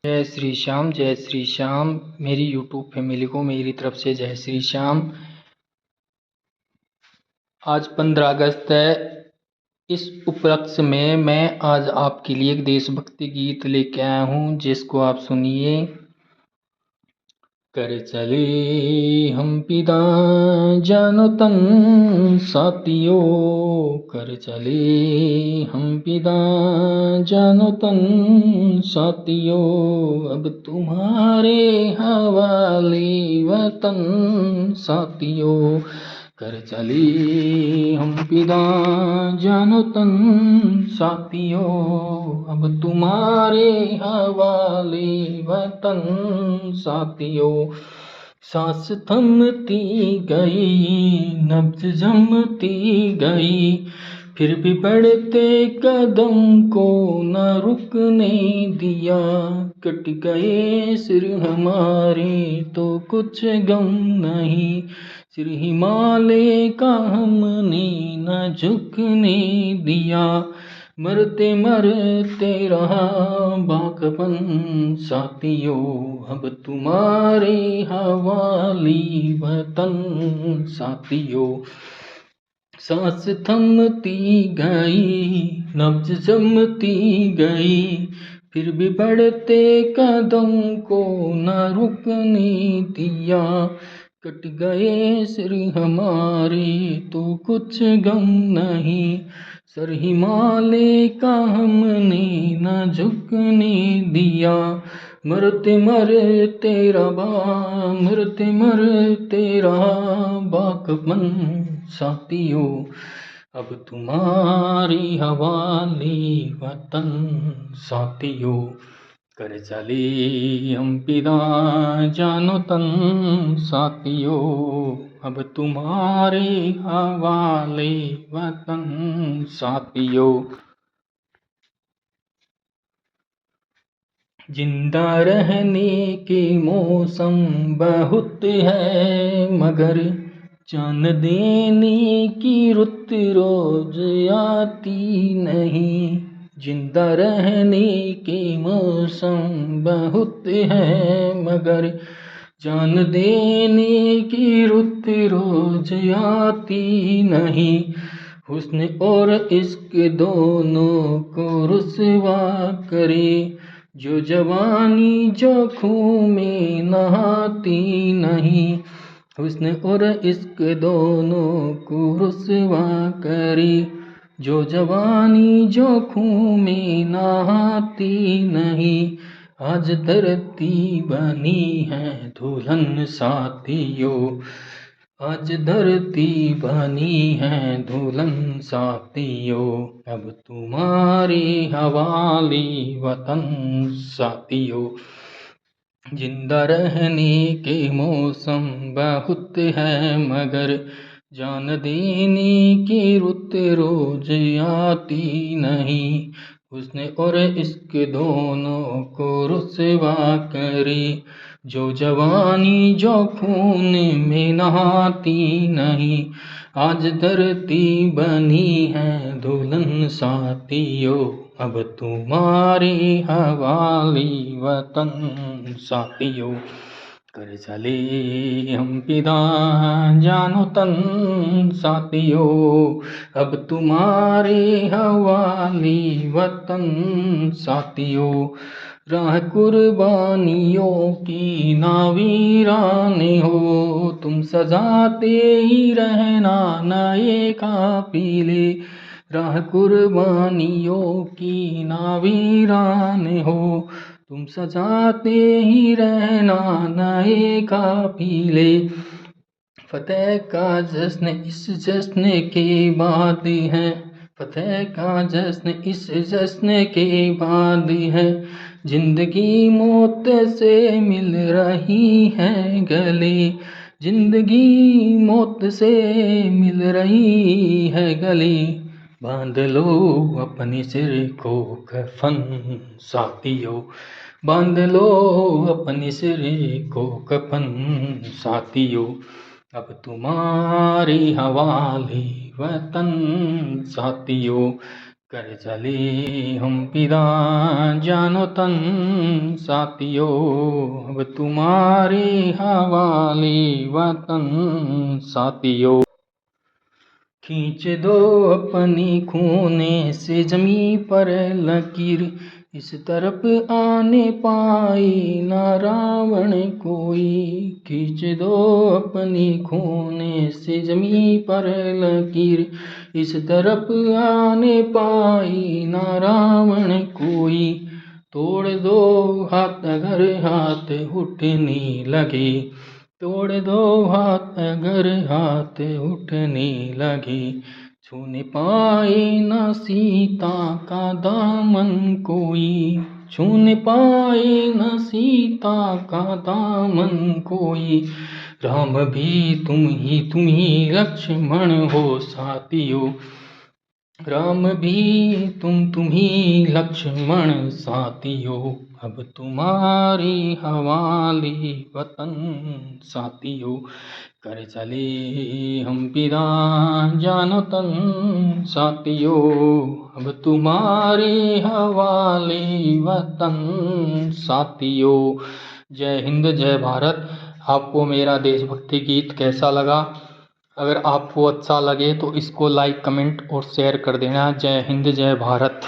जय श्री श्याम। मेरी YouTube family को मेरी तरफ से जय श्री श्याम। आज 15 अगस्त है। इस उपलक्ष्य में मैं आज आपके लिए एक देशभक्ति गीत लेके आया हूँ, जिसको आप सुनिए। कर चले हम पिता जानो तन साथियों, कर चले हम पिता जानो तन साथियों, अब तुम्हारे हवाले वतन साथियों। कर चले हम पिता जानो तन साथियों, अब तुम्हारे हवाले वतन साथियों। सांस थमती गई, नब्ज जमती गई, फिर भी बढ़ते कदम को न रुकने दिया। कट गए सिर हमारे तो कुछ गम नहीं, सिर हिमालय का हमने न झुकने दिया। मरते मरते रहा बाकपन साथियों, अब तुम्हारे हवाले वतन साथियों। सांस थमती गई, नब्ज जमती गई, फिर भी बढ़ते कदम को न रुकने दिया। कट गए सिर हमारे तो कुछ गम नहीं, सर हिमालय का हमने न झुकने दिया। मरते मरते रहा बाकपन साथियों, अब तुम्हारी हवाले वतन साथियों। कर चले हम पिता जानो तन साथियों, अब तुम्हारे हवाले वतन साथियों। जिंदा रहने के मौसम बहुत है, मगर जान देने की रुत रोज आती नहीं। जिंदा रहने के मौसम बहुत है, मगर जान देने की रुत रोज आती नहीं। हुस्न और इश्क दोनों को रुसवा करे, जो जवानी जो खून में नहाती नहीं। हुस्न और इश्क दोनों को रुसवा करे, जो जवानी जो खून में नहाती नहीं। आज धरती बनी है दुल्हन साथियों, आज धरती बनी है दुल्हन साथियों, अब तुम्हारे हवाले वतन साथियों। जिंदा रहने के मौसम बहुत है, मगर जान देने की रुत रोज आती नहीं। हुस्न और इश्क दोनों को रुसवा करे, जो जवानी जो खून में नहाती नहीं। आज धरती बनी है दुल्हन साथियों, अब तुम्हारे हवाले वतन साथियों। कर चले हम पिता जानो तन साथियों, अब तुम्हारे हवाले वतन साथियों। राह कुर्बानियों की ना वीराने हो, तुम सजाते ही रहना नए काफिले। राह कुर्बानियों की ना वीराने हो, तुम सजाते ही रहना नए काफिले। फतेह का जश्न इस जश्न के बाद है, फतेह का जश्न इस जश्न के बाद है। जिंदगी मौत से मिल रही है गले, जिंदगी मौत से मिल रही है गले। बांध लो अपने सिर को कफन साथियों, बांध लो अपने सिर को कफन साथियों, अब तुम्हारे हवाले वतन साथियों। कर चले हम पिता जानो तन साथियों, अब तुम्हारे हवाले वतन साथियों। खींच दो अपनी खूने से जमी पर लकीर, इस तरफ आने पाए ना रावण कोई। खींच दो अपनी खूने से जमी पर लकीर, इस तरफ आने पाए ना रावण कोई। तोड़ दो हाथ अगर हाथ उठने लगे, तोड़ दो हाथ अगर हाथ उठने लगे। छूने पाए न सीता का दामन कोई, छूने पाए न सीता का दामन कोई। राम भी तुम ही लक्ष्मण हो साथियों, राम भी तुम ही लक्ष्मण साथियों। अब तुम्हारे हवाले वतन साथियों, कर चले हम पिता जानो तन साथियों। अब तुम्हारे हवाले वतन साथियों। जय हिंद जय भारत। आपको मेरा देशभक्ति गीत कैसा लगा? अगर आपको अच्छा लगे तो इसको लाइक कमेंट और शेयर कर देना। जय हिंद जय भारत।